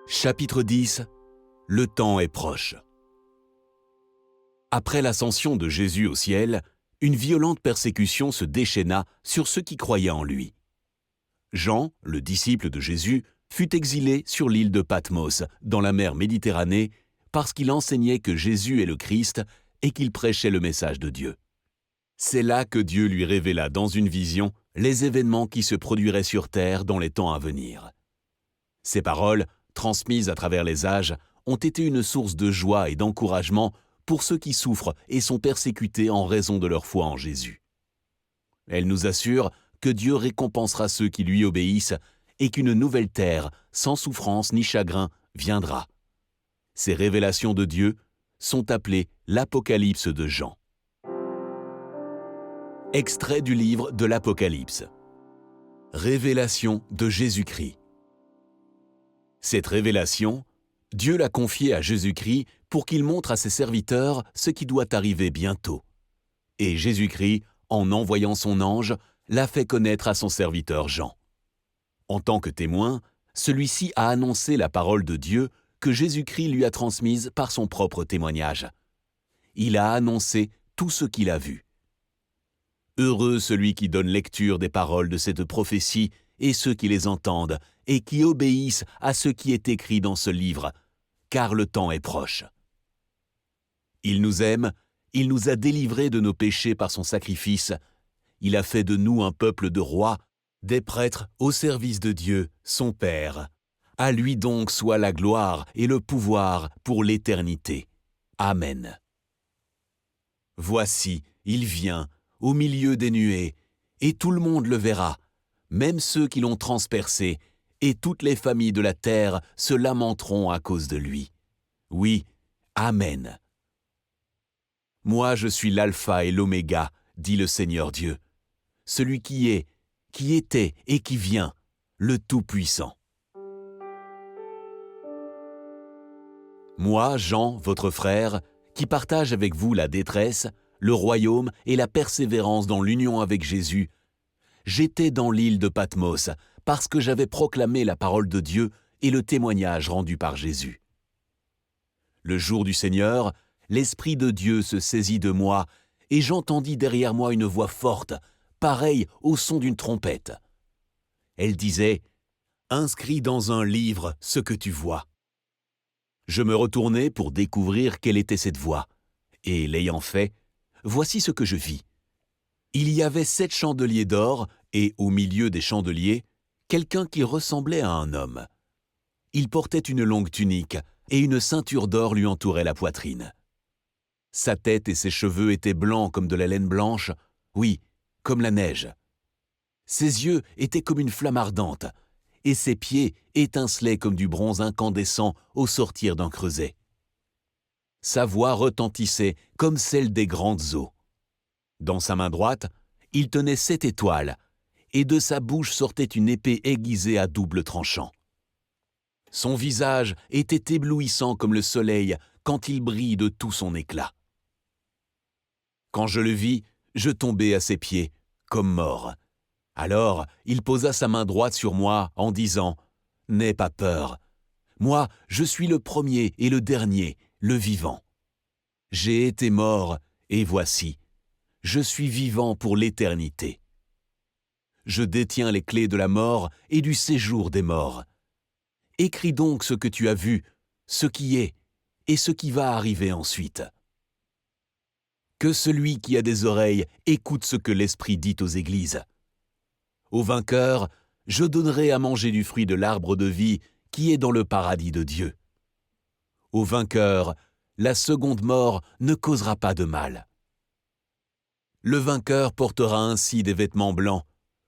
Chapitre 10. Le temps est proche. Après l'ascension de Jésus au ciel, une violente persécution se déchaîna sur ceux qui croyaient en lui. Jean, le disciple de Jésus, fut exilé sur l'île de Patmos, dans la mer Méditerranée, parce qu'il enseignait que Jésus est le Christ et qu'il prêchait le message de Dieu. C'est là que Dieu lui révéla dans une vision les événements qui se produiraient sur terre dans les temps à venir. Ces paroles, transmises à travers les âges, ont été une source de joie et d'encouragement pour ceux qui souffrent et sont persécutés en raison de leur foi en Jésus. Elles nous assurent que Dieu récompensera ceux qui lui obéissent et qu'une nouvelle terre, sans souffrance ni chagrin, viendra. Ces révélations de Dieu sont appelées l'Apocalypse de Jean. Extrait du livre de l'Apocalypse. Révélation de Jésus-Christ. Cette révélation, Dieu l'a confiée à Jésus-Christ pour qu'il montre à ses serviteurs ce qui doit arriver bientôt. Et Jésus-Christ, en envoyant son ange, l'a fait connaître à son serviteur Jean. En tant que témoin, celui-ci a annoncé la parole de Dieu que Jésus-Christ lui a transmise par son propre témoignage. Il a annoncé tout ce qu'il a vu. Heureux celui qui donne lecture des paroles de cette prophétie et ceux qui les entendent et qui obéissent à ce qui est écrit dans ce livre, car le temps est proche. Il nous aime, il nous a délivrés de nos péchés par son sacrifice, il a fait de nous un peuple de rois, des prêtres au service de Dieu, son Père. À lui donc soit la gloire et le pouvoir pour l'éternité. Amen. Voici, il vient, au milieu des nuées, et tout le monde le verra, même ceux qui l'ont transpercé, et toutes les familles de la terre se lamenteront à cause de lui. Oui, Amen. Moi je suis l'alpha et l'oméga, dit le Seigneur Dieu, celui qui est, qui était et qui vient, le Tout-Puissant. Moi, Jean, votre frère, qui partage avec vous la détresse, le royaume et la persévérance dans l'union avec Jésus, j'étais dans l'île de Patmos parce que j'avais proclamé la parole de Dieu et le témoignage rendu par Jésus. Le jour du Seigneur, l'Esprit de Dieu se saisit de moi et j'entendis derrière moi une voix forte, pareille au son d'une trompette. Elle disait « Inscris dans un livre ce que tu vois ». Je me retournai pour découvrir quelle était cette voix, et l'ayant fait, voici ce que je vis. Il y avait 7 chandeliers d'or, et au milieu des chandeliers, quelqu'un qui ressemblait à un homme. Il portait une longue tunique, et une ceinture d'or lui entourait la poitrine. Sa tête et ses cheveux étaient blancs comme de la laine blanche, oui, comme la neige. Ses yeux étaient comme une flamme ardente, et ses pieds étincelaient comme du bronze incandescent au sortir d'un creuset. Sa voix retentissait comme celle des grandes eaux. Dans sa main droite, il tenait 7 étoiles, et de sa bouche sortait une épée aiguisée à double tranchant. Son visage était éblouissant comme le soleil quand il brille de tout son éclat. Quand je le vis, je tombai à ses pieds, comme mort. Alors, il posa sa main droite sur moi en disant « N'aie pas peur. Moi, je suis le premier et le dernier, le vivant. J'ai été mort, et voici, je suis vivant pour l'éternité. Je détiens les clés de la mort et du séjour des morts. Écris donc ce que tu as vu, ce qui est, et ce qui va arriver ensuite. Que celui qui a des oreilles écoute ce que l'Esprit dit aux églises. Au vainqueur, je donnerai à manger du fruit de l'arbre de vie qui est dans le paradis de Dieu. Au vainqueur, la seconde mort ne causera pas de mal. Le vainqueur portera ainsi des vêtements blancs.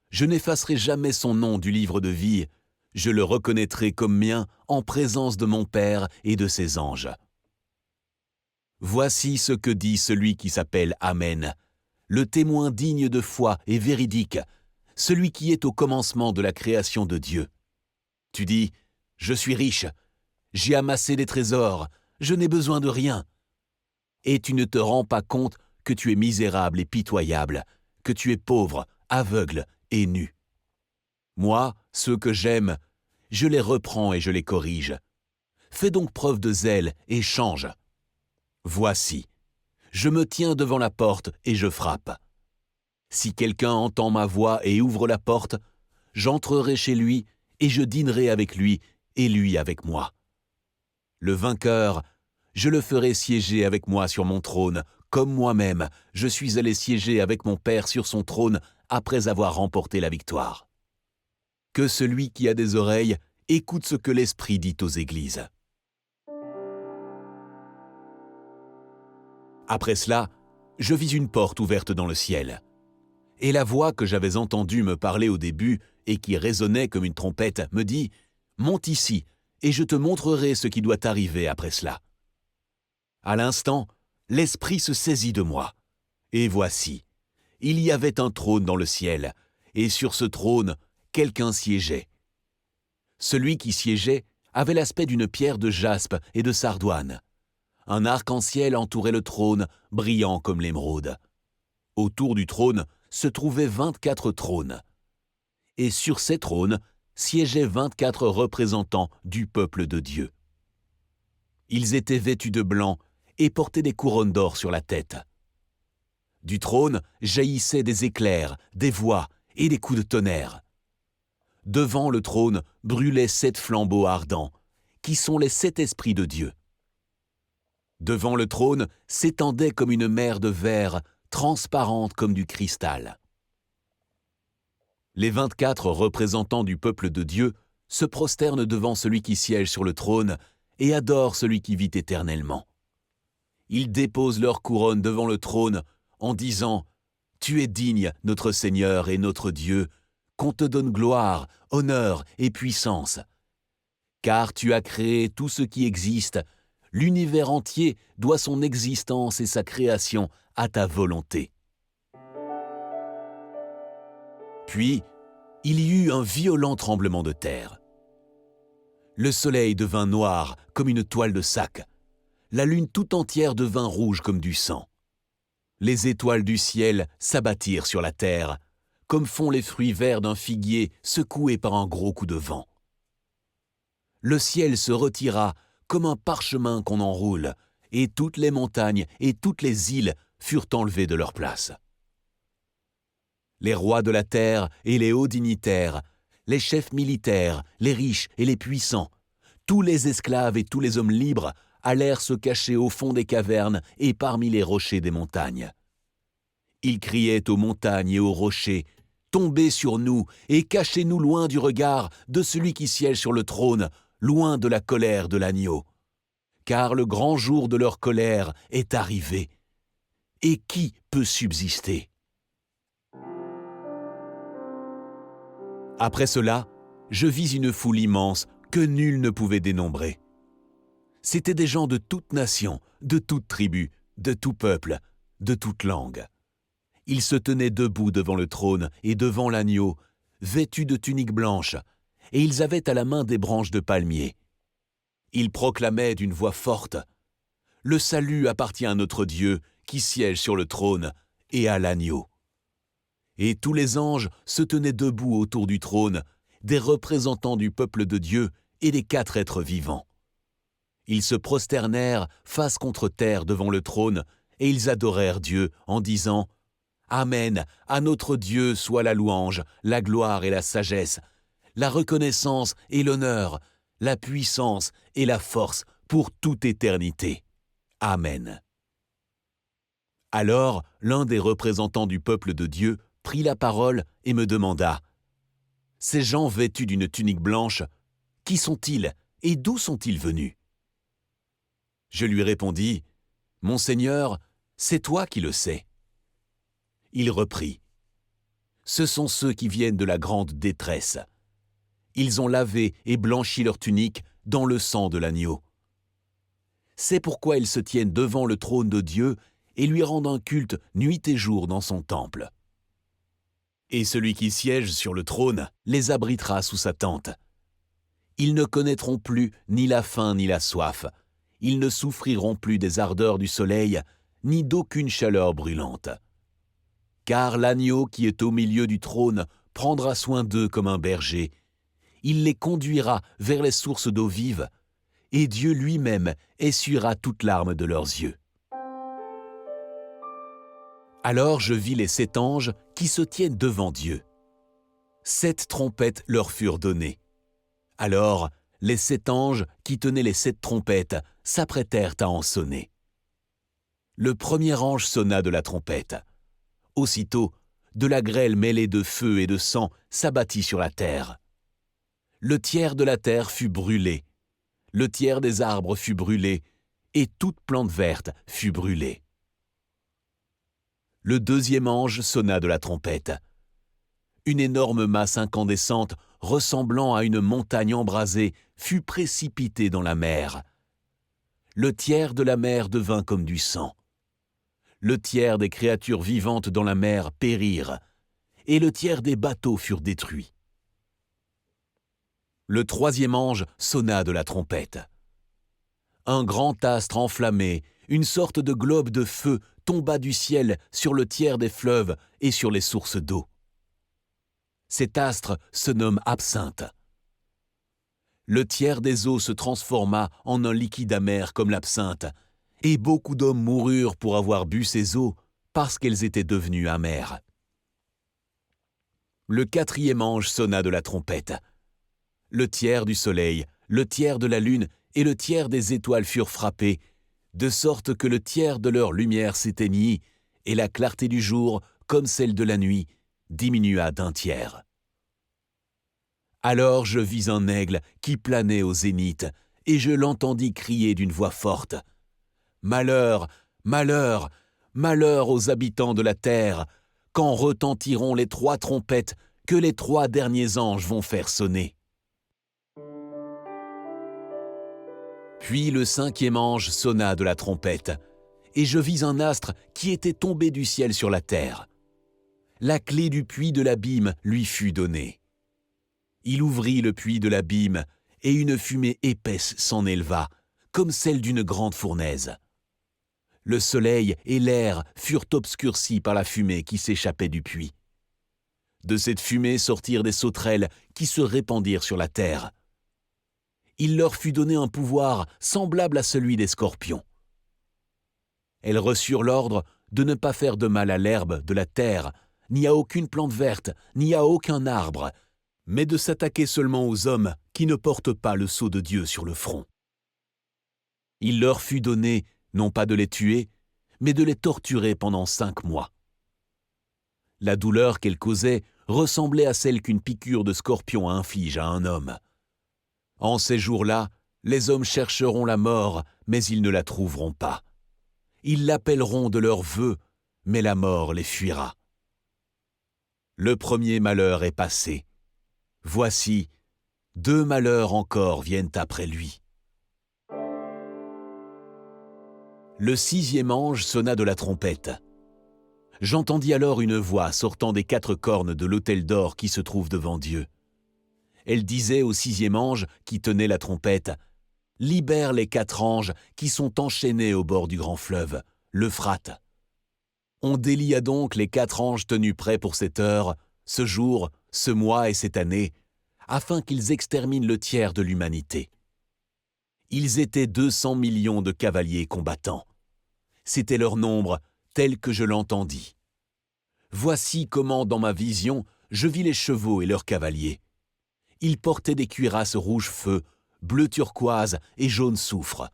Je n'effacerai jamais son nom du livre de vie. Je le reconnaîtrai comme mien en présence de mon Père et de ses anges. Voici ce que dit celui qui s'appelle Amen, le témoin digne de foi et véridique, celui qui est au commencement de la création de Dieu. Tu dis, je suis riche, j'ai amassé des trésors, je n'ai besoin de rien. Et tu ne te rends pas compte que tu es misérable et pitoyable, que tu es pauvre, aveugle et nu. Moi, ceux que j'aime, je les reprends et je les corrige. Fais donc preuve de zèle et change. Voici, je me tiens devant la porte et je frappe. Si quelqu'un entend ma voix et ouvre la porte, j'entrerai chez lui et je dînerai avec lui et lui avec moi. Le vainqueur, je le ferai siéger avec moi sur mon trône, comme moi-même, je suis allé siéger avec mon Père sur son trône après avoir remporté la victoire. Que celui qui a des oreilles écoute ce que l'Esprit dit aux églises. Après cela, je vis une porte ouverte dans le ciel. Et la voix que j'avais entendue me parler au début et qui résonnait comme une trompette me dit « Monte ici, et je te montrerai ce qui doit arriver après cela. » À l'instant, l'Esprit se saisit de moi. Et voici, il y avait un trône dans le ciel, et sur ce trône, quelqu'un siégeait. Celui qui siégeait avait l'aspect d'une pierre de jaspe et de sardoine. Un arc-en-ciel entourait le trône, brillant comme l'émeraude. Autour du trône se trouvaient 24 trônes. Et sur ces trônes siégeaient 24 représentants du peuple de Dieu. Ils étaient vêtus de blanc et portaient des couronnes d'or sur la tête. Du trône jaillissaient des éclairs, des voix et des coups de tonnerre. Devant le trône brûlaient 7 flambeaux ardents, qui sont les 7 esprits de Dieu. Devant le trône s'étendait comme une mer de verre, transparente comme du cristal. Les 24 représentants du peuple de Dieu se prosternent devant celui qui siège sur le trône et adorent celui qui vit éternellement. Ils déposent leur couronne devant le trône en disant « Tu es digne, notre Seigneur et notre Dieu, qu'on te donne gloire, honneur et puissance. Car tu as créé tout ce qui existe, l'univers entier doit son existence et sa création à ta volonté. » Puis, il y eut un violent tremblement de terre. Le soleil devint noir comme une toile de sac. La lune tout entière devint rouge comme du sang. Les étoiles du ciel s'abattirent sur la terre, comme font les fruits verts d'un figuier secoués par un gros coup de vent. Le ciel se retira comme un parchemin qu'on enroule, et toutes les montagnes et toutes les îles furent enlevées de leur place. Les rois de la terre et les hauts dignitaires, les chefs militaires, les riches et les puissants, tous les esclaves et tous les hommes libres allèrent se cacher au fond des cavernes et parmi les rochers des montagnes. Ils criaient aux montagnes et aux rochers « Tombez sur nous et cachez-nous loin du regard de celui qui siège sur le trône, loin de la colère de l'agneau. Car le grand jour de leur colère est arrivé. Et qui peut subsister ?» Après cela, je vis une foule immense que nul ne pouvait dénombrer. C'étaient des gens de toute nation, de toute tribu, de tout peuple, de toute langue. Ils se tenaient debout devant le trône et devant l'agneau, vêtus de tuniques blanches, et ils avaient à la main des branches de palmier. Ils proclamaient d'une voix forte « Le salut appartient à notre Dieu qui siège sur le trône et à l'agneau. » Et tous les anges se tenaient debout autour du trône, des représentants du peuple de Dieu et des 4 êtres vivants. Ils se prosternèrent face contre terre devant le trône et ils adorèrent Dieu en disant « Amen, à notre Dieu soit la louange, la gloire et la sagesse, la reconnaissance et l'honneur, la puissance et la force pour toute éternité. Amen. » Alors l'un des représentants du peuple de Dieu prit la parole et me demanda « Ces gens vêtus d'une tunique blanche, qui sont-ils et d'où sont-ils venus ?» Je lui répondis « Mon Seigneur, c'est toi qui le sais. » Il reprit « Ce sont ceux qui viennent de la grande détresse. Ils ont lavé et blanchi leur tunique dans le sang de l'agneau. C'est pourquoi ils se tiennent devant le trône de Dieu et lui rendent un culte nuit et jour dans son temple. Et celui qui siège sur le trône les abritera sous sa tente. Ils ne connaîtront plus ni la faim ni la soif. Ils ne souffriront plus des ardeurs du soleil, ni d'aucune chaleur brûlante. Car l'agneau qui est au milieu du trône prendra soin d'eux comme un berger. Il les conduira vers les sources d'eau vive, et Dieu lui-même essuiera toute larme de leurs yeux. Alors je vis les 7 anges qui se tiennent devant Dieu. 7 trompettes leur furent données. Alors les 7 anges qui tenaient les 7 trompettes s'apprêtèrent à en sonner. Le premier ange sonna de la trompette. Aussitôt, de la grêle mêlée de feu et de sang s'abattit sur la terre. Le tiers de la terre fut brûlé, le tiers des arbres fut brûlé, et toute plante verte fut brûlée. Le deuxième ange sonna de la trompette. Une énorme masse incandescente, ressemblant à une montagne embrasée, fut précipitée dans la mer. Le tiers de la mer devint comme du sang. Le tiers des créatures vivantes dans la mer périrent, et le tiers des bateaux furent détruits. Le troisième ange sonna de la trompette. Un grand astre enflammé, une sorte de globe de feu, tomba du ciel sur le tiers des fleuves et sur les sources d'eau. Cet astre se nomme absinthe. Le tiers des eaux se transforma en un liquide amer comme l'absinthe, et beaucoup d'hommes moururent pour avoir bu ces eaux parce qu'elles étaient devenues amères. Le quatrième ange sonna de la trompette. Le tiers du soleil, le tiers de la lune et le tiers des étoiles furent frappés, de sorte que le tiers de leur lumière s'éteignit, et la clarté du jour, comme celle de la nuit, diminua d'un tiers. Alors je vis un aigle qui planait au zénith, et je l'entendis crier d'une voix forte. « Malheur, malheur, malheur aux habitants de la terre, quand retentiront les 3 trompettes que les 3 derniers anges vont faire sonner. » Puis le 5e ange sonna de la trompette, et je vis un astre qui était tombé du ciel sur la terre. La clé du puits de l'abîme lui fut donnée. Il ouvrit le puits de l'abîme, et une fumée épaisse s'en éleva, comme celle d'une grande fournaise. Le soleil et l'air furent obscurcis par la fumée qui s'échappait du puits. De cette fumée sortirent des sauterelles qui se répandirent sur la terre. Il leur fut donné un pouvoir semblable à celui des scorpions. Elles reçurent l'ordre de ne pas faire de mal à l'herbe de la terre, ni à aucune plante verte, ni à aucun arbre, mais de s'attaquer seulement aux hommes qui ne portent pas le sceau de Dieu sur le front. Il leur fut donné, non pas de les tuer, mais de les torturer pendant 5 mois. La douleur qu'elles causaient ressemblait à celle qu'une piqûre de scorpion inflige à un homme. En ces jours-là, les hommes chercheront la mort, mais ils ne la trouveront pas. Ils l'appelleront de leur vœu, mais la mort les fuira. Le premier malheur est passé. Voici, 2 malheurs encore viennent après lui. Le 6e ange sonna de la trompette. J'entendis alors une voix sortant des 4 cornes de l'autel d'or qui se trouve devant Dieu. Elle disait au 6e ange qui tenait la trompette, « Libère les 4 anges qui sont enchaînés au bord du grand fleuve, l'Euphrate. » On délia donc les 4 anges tenus prêts pour cette heure, ce jour, ce mois et cette année, afin qu'ils exterminent le tiers de l'humanité. Ils étaient 200 millions de cavaliers combattants. C'était leur nombre tel que je l'entendis. Voici comment, dans ma vision, je vis les chevaux et leurs cavaliers. Ils portaient des cuirasses rouge feu, bleu turquoise et jaune soufre.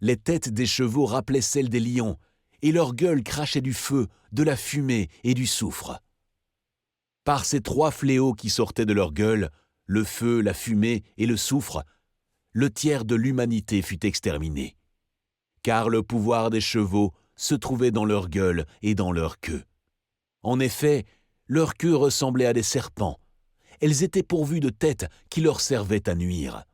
Les têtes des chevaux rappelaient celles des lions, et leurs gueules crachaient du feu, de la fumée et du soufre. Par ces 3 fléaux qui sortaient de leurs gueules, le feu, la fumée et le soufre, le tiers de l'humanité fut exterminé. Car le pouvoir des chevaux se trouvait dans leur gueule et dans leur queue. En effet, leur queue ressemblait à des serpents. Elles étaient pourvues de têtes qui leur servaient à nuire.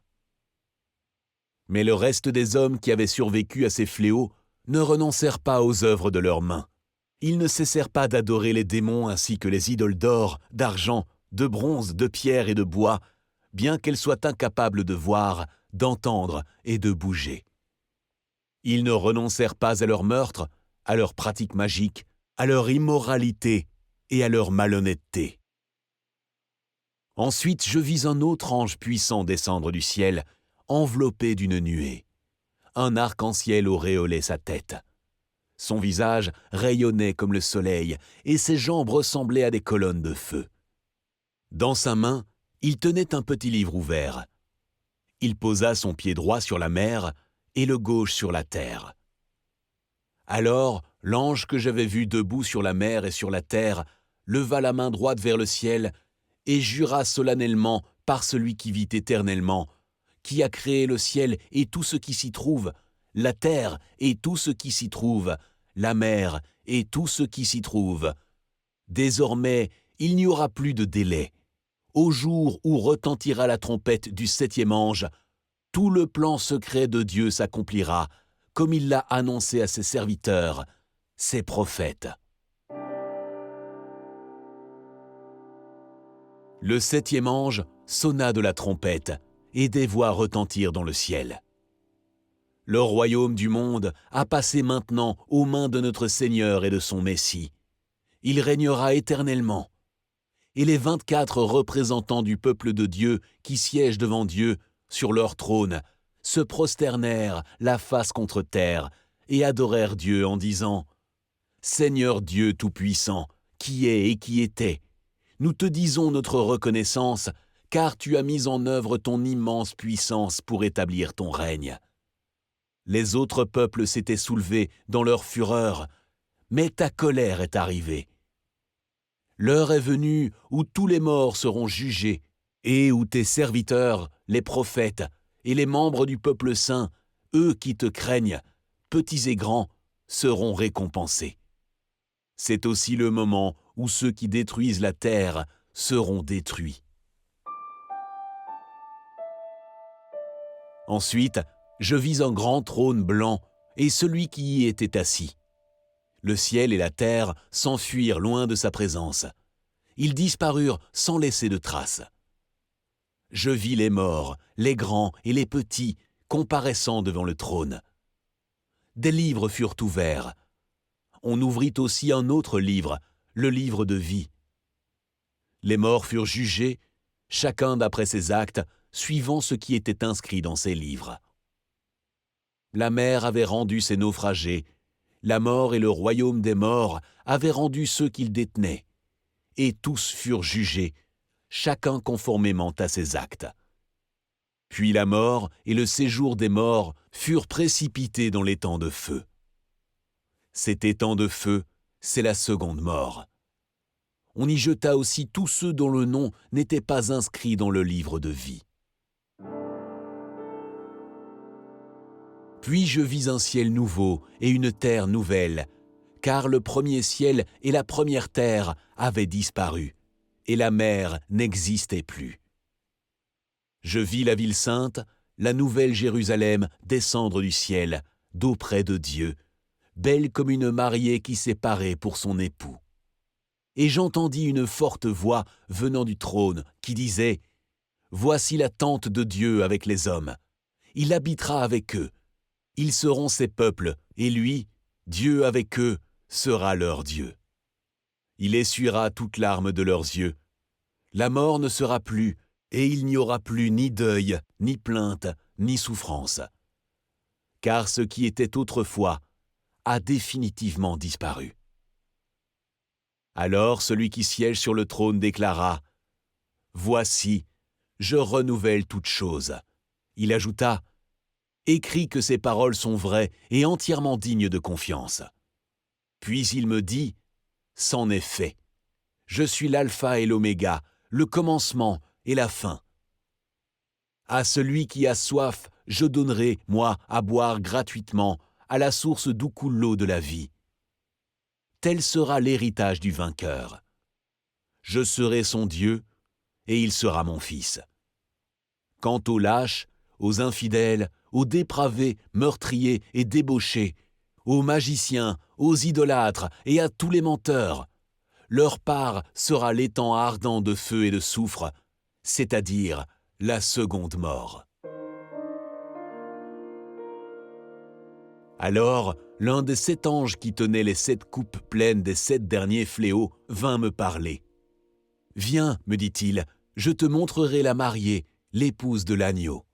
Mais le reste des hommes qui avaient survécu à ces fléaux ne renoncèrent pas aux œuvres de leurs mains. Ils ne cessèrent pas d'adorer les démons ainsi que les idoles d'or, d'argent, de bronze, de pierre et de bois, bien qu'elles soient incapables de voir, d'entendre et de bouger. Ils ne renoncèrent pas à leur meurtre, à leurs pratiques magiques, à leur immoralité et à leur malhonnêteté. Ensuite, je vis un autre ange puissant descendre du ciel, enveloppé d'une nuée. Un arc-en-ciel auréolait sa tête. Son visage rayonnait comme le soleil, et ses jambes ressemblaient à des colonnes de feu. Dans sa main, il tenait un petit livre ouvert. Il posa son pied droit sur la mer et le gauche sur la terre. Alors, l'ange que j'avais vu debout sur la mer et sur la terre leva la main droite vers le ciel et jura solennellement par celui qui vit éternellement, qui a créé le ciel et tout ce qui s'y trouve, la terre et tout ce qui s'y trouve, la mer et tout ce qui s'y trouve. Désormais, il n'y aura plus de délai. Au jour où retentira la trompette du 7e ange, tout le plan secret de Dieu s'accomplira, comme il l'a annoncé à ses serviteurs, ses prophètes. Le 7e ange sonna de la trompette, et des voix retentirent dans le ciel. Le royaume du monde a passé maintenant aux mains de notre Seigneur et de son Messie. Il régnera éternellement. Et les 24 représentants du peuple de Dieu qui siègent devant Dieu sur leur trône se prosternèrent la face contre terre et adorèrent Dieu en disant « Seigneur Dieu Tout-Puissant, qui est et qui était, nous te disons notre reconnaissance, car tu as mis en œuvre ton immense puissance pour établir ton règne. » Les autres peuples s'étaient soulevés dans leur fureur, mais ta colère est arrivée. L'heure est venue où tous les morts seront jugés et où tes serviteurs, les prophètes et les membres du peuple saint, eux qui te craignent, petits et grands, seront récompensés. C'est aussi le moment où ceux qui détruisent la terre seront détruits. Ensuite, je vis un grand trône blanc et celui qui y était assis. Le ciel et la terre s'enfuirent loin de sa présence. Ils disparurent sans laisser de traces. Je vis les morts, les grands et les petits, comparaissant devant le trône. Des livres furent ouverts. On ouvrit aussi un autre livre, le livre de vie. Les morts furent jugés, chacun d'après ses actes, suivant ce qui était inscrit dans ces livres. La mer avait rendu ses naufragés, la mort et le royaume des morts avaient rendu ceux qu'ils détenaient, et tous furent jugés, chacun conformément à ses actes. Puis la mort et le séjour des morts furent précipités dans l'étang de feu. Cet étang de feu, c'est la seconde mort. On y jeta aussi tous ceux dont le nom n'était pas inscrit dans le livre de vie. Puis je vis un ciel nouveau et une terre nouvelle, car le premier ciel et la première terre avaient disparu, et la mer n'existait plus. Je vis la ville sainte, la nouvelle Jérusalem, descendre du ciel, d'auprès de Dieu, belle comme une mariée qui s'est parée pour son époux. Et j'entendis une forte voix venant du trône qui disait « Voici la tente de Dieu avec les hommes. Il habitera avec eux. Ils seront ses peuples, et lui, Dieu avec eux, sera leur Dieu. Il essuiera toute larme de leurs yeux. La mort ne sera plus, et il n'y aura plus ni deuil, ni plainte, ni souffrance. Car ce qui était autrefois a définitivement disparu. » Alors celui qui siège sur le trône déclara « Voici, je renouvelle toutes choses. » Il ajouta « Écris que ces paroles sont vraies et entièrement dignes de confiance. » Puis il me dit « C'en est fait. Je suis l'alpha et l'oméga, le commencement et la fin. À celui qui a soif, je donnerai, moi, à boire gratuitement, à la source d'où coule l'eau de la vie. Tel sera l'héritage du vainqueur. Je serai son Dieu, et il sera mon fils. Quant aux lâches, aux infidèles, aux dépravés, meurtriers et débauchés, aux magiciens, aux idolâtres et à tous les menteurs, leur part sera l'étang ardent de feu et de soufre, c'est-à-dire la seconde mort. Alors, l'un des 7 anges qui tenaient les 7 coupes pleines des 7 derniers fléaux vint me parler. « Viens, me dit-il, je te montrerai la mariée, l'épouse de l'agneau. »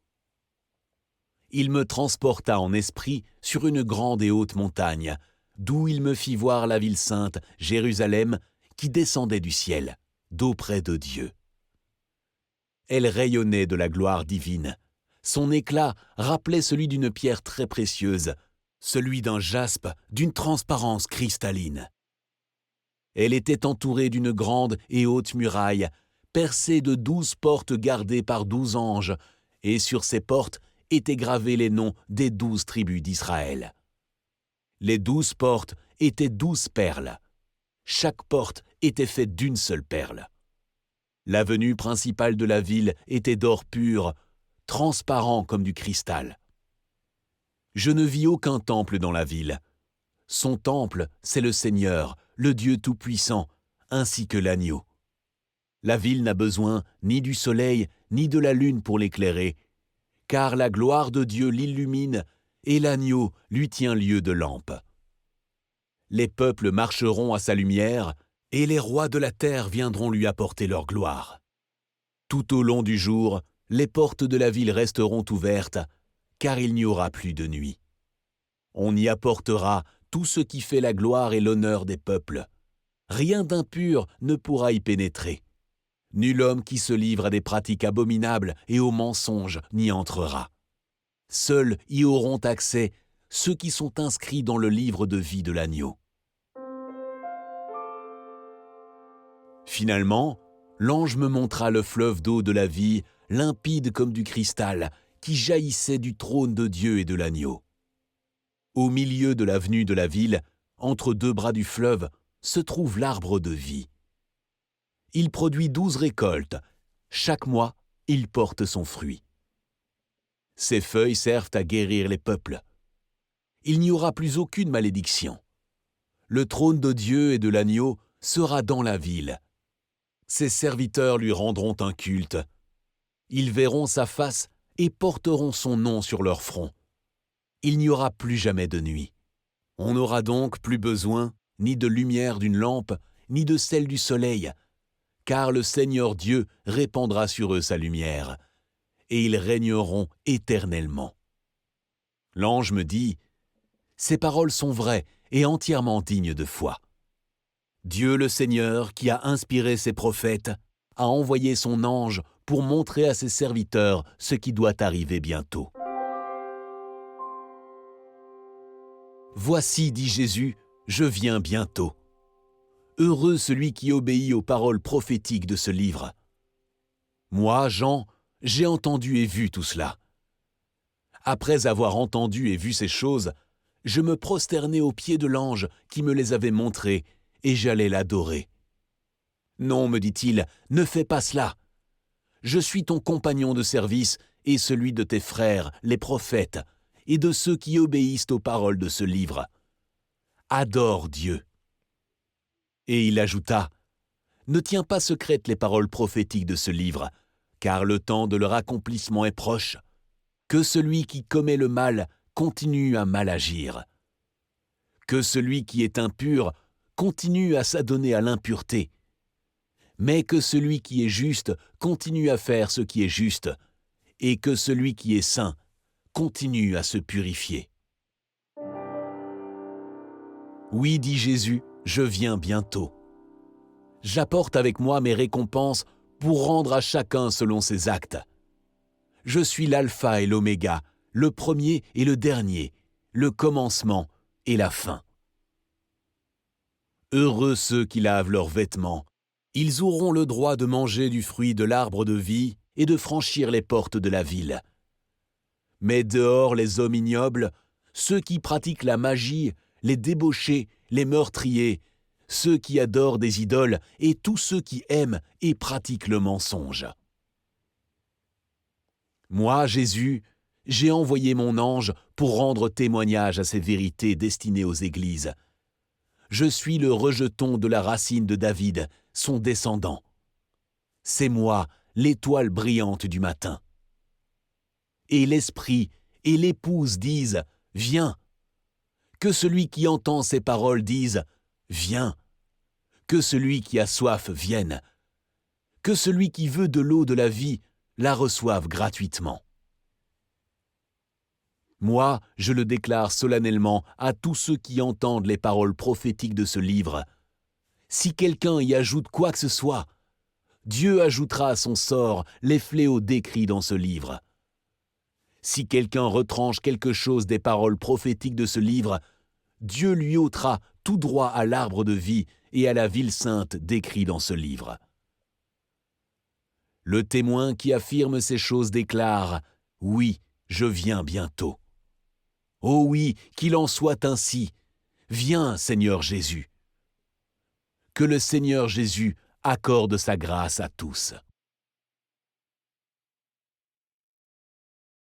Il me transporta en esprit sur une grande et haute montagne, d'où il me fit voir la ville sainte, Jérusalem, qui descendait du ciel, d'auprès de Dieu. Elle rayonnait de la gloire divine. Son éclat rappelait celui d'une pierre très précieuse, celui d'un jaspe d'une transparence cristalline. Elle était entourée d'une grande et haute muraille, percée de 12 portes gardées par 12 anges, et sur ces portes étaient gravés les noms des 12 tribus d'Israël. Les 12 portes étaient 12 perles. Chaque porte était faite d'une seule perle. L'avenue principale de la ville était d'or pur, transparent comme du cristal. Je ne vis aucun temple dans la ville. Son temple, c'est le Seigneur, le Dieu Tout-Puissant, ainsi que l'agneau. La ville n'a besoin ni du soleil, ni de la lune pour l'éclairer, car la gloire de Dieu l'illumine et l'agneau lui tient lieu de lampe. Les peuples marcheront à sa lumière, et les rois de la terre viendront lui apporter leur gloire. Tout au long du jour, les portes de la ville resteront ouvertes, car il n'y aura plus de nuit. On y apportera tout ce qui fait la gloire et l'honneur des peuples. Rien d'impur ne pourra y pénétrer. Nul homme qui se livre à des pratiques abominables et aux mensonges n'y entrera. Seuls y auront accès ceux qui sont inscrits dans le livre de vie de l'agneau. Finalement, l'ange me montra le fleuve d'eau de la vie, limpide comme du cristal, qui jaillissait du trône de Dieu et de l'agneau. Au milieu de l'avenue de la ville, entre 2 bras du fleuve, se trouve l'arbre de vie. Il produit 12 récoltes. Chaque mois, il porte son fruit. Ses feuilles servent à guérir les peuples. Il n'y aura plus aucune malédiction. Le trône de Dieu et de l'agneau sera dans la ville. Ses serviteurs lui rendront un culte. Ils verront sa face et porteront son nom sur leur front. Il n'y aura plus jamais de nuit. On n'aura donc plus besoin ni de lumière d'une lampe, ni de celle du soleil, car le Seigneur Dieu répandra sur eux sa lumière, et ils régneront éternellement. L'ange me dit, « Ces paroles sont vraies et entièrement dignes de foi. Dieu le Seigneur, qui a inspiré ses prophètes, a envoyé son ange pour montrer à ses serviteurs ce qui doit arriver bientôt. » « Voici, dit Jésus, je viens bientôt. Heureux celui qui obéit aux paroles prophétiques de ce livre. Moi, Jean, j'ai entendu et vu tout cela. Après avoir entendu et vu ces choses, je me prosternai aux pieds de l'ange qui me les avait montrées, et j'allais l'adorer. Non, me dit-il, ne fais pas cela. Je suis ton compagnon de service et celui de tes frères, les prophètes, et de ceux qui obéissent aux paroles de ce livre. Adore Dieu. Et il ajouta, « Ne tiens pas secrètes les paroles prophétiques de ce livre, car le temps de leur accomplissement est proche. Que celui qui commet le mal continue à mal agir. Que celui qui est impur continue à s'adonner à l'impureté. Mais que celui qui est juste continue à faire ce qui est juste, et que celui qui est saint continue à se purifier. » Oui, dit Jésus, je viens bientôt. J'apporte avec moi mes récompenses pour rendre à chacun selon ses actes. Je suis l'alpha et l'oméga, le premier et le dernier, le commencement et la fin. Heureux ceux qui lavent leurs vêtements, ils auront le droit de manger du fruit de l'arbre de vie et de franchir les portes de la ville. Mais dehors les hommes ignobles, ceux qui pratiquent la magie, les débauchés, les meurtriers, ceux qui adorent des idoles et tous ceux qui aiment et pratiquent le mensonge. Moi, Jésus, j'ai envoyé mon ange pour rendre témoignage à ces vérités destinées aux églises. Je suis le rejeton de la racine de David, son descendant. C'est moi, l'étoile brillante du matin. Et l'Esprit et l'Épouse disent « Viens ». Que celui qui entend ces paroles dise « Viens ». Que celui qui a soif vienne. Que celui qui veut de l'eau de la vie la reçoive gratuitement. Moi, je le déclare solennellement à tous ceux qui entendent les paroles prophétiques de ce livre. Si quelqu'un y ajoute quoi que ce soit, Dieu ajoutera à son sort les fléaux décrits dans ce livre. Si quelqu'un retranche quelque chose des paroles prophétiques de ce livre, Dieu lui ôtera tout droit à l'arbre de vie et à la ville sainte décrits dans ce livre. Le témoin qui affirme ces choses déclare « Oui, je viens bientôt ». Oh oui, qu'il en soit ainsi. Viens, Seigneur Jésus. Que le Seigneur Jésus accorde sa grâce à tous.